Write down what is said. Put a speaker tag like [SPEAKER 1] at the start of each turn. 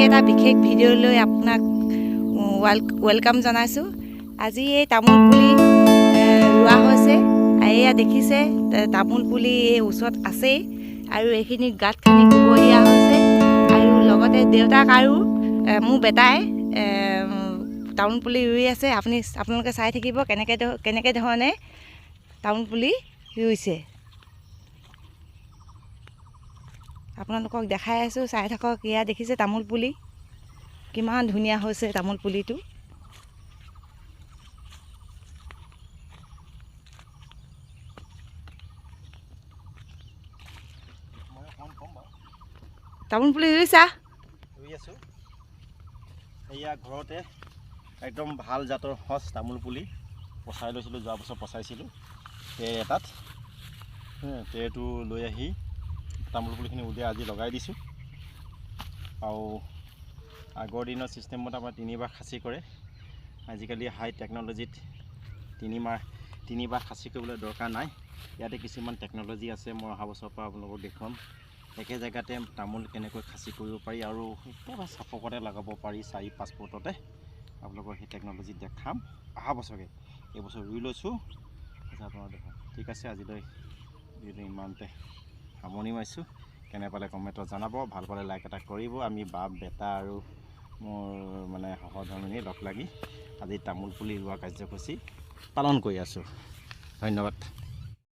[SPEAKER 1] এটা বিশেষ ভিডিঅ'লৈ আপোনাক ৱেলকাম জনাইছোঁ। আজি এই তামোল পুলি ৰোৱা হৈছে। এয়া দেখিছে তামোল পুলি এই ওচৰত আছেই আৰু এইখিনি গাঁত খানি গোবৰ দিয়া হৈছে আৰু লগতে দেউতাক আৰু মোৰ বেটাই তামোল পুলি ৰুই আছে। আপোনালোকে চাই থাকিব কেনেকৈ ধৰণে তামোল পুলি ৰুইছে। আপোনালোকক দেখাই আছোঁ, চাই থাকক। এয়া দেখিছে তামোল পুলি কিমান ধুনীয়া হৈছে তামোল পুলিটো। তামোল পুলি ৰুই
[SPEAKER 2] আছোঁ। এয়া ঘৰতে একদম ভাল জাতৰ সঁচ তামোল পুলি পচাই লৈছিলোঁ, যোৱা বছৰ পচাইছিলোঁ এটাত। ট্ৰেটো লৈ আহি তামোল পুলিখিনি উলিয়াই আজি লগাই দিছোঁ। আৰু আগৰ দিনৰ ছিষ্টেমত আমাৰ 3বাৰ খাচি কৰে। আজিকালি হাই টেকন'লজিত তিনিবাৰ খাচি কৰিবলৈ দৰকাৰ নাই। ইয়াতে কিছুমান টেকন'লজি আছে, মই অহা বছৰৰ পৰা আপোনালোকক দেখুৱাম। একে জেগাতে তামোল কেনেকৈ খাচি কৰিব পাৰি আৰু একেবাৰে চাপকতে লগাব পাৰি 4-5 ফুটতে। আপোনালোকৰ সেই টেকন'লজি দেখাম অহা বছৰকৈ। এইবছৰ ৰুই লৈছোঁ, আপোনালোকক দেখাম। ঠিক আছে, আজিলৈ ভিডিঅ'টো ইমানতে সামৰণি মাৰিছোঁ। কেনে পালে কমেণ্টত জনাব, ভাল পালে লাইক এটা কৰিব। আমি বাপ বেটা আৰু মোৰ সহধৰ্মিনী লগ লাগি আজি তামোল পুলি ৰোৱা কাৰ্যসূচী পালন কৰি আছোঁ। ধন্যবাদ।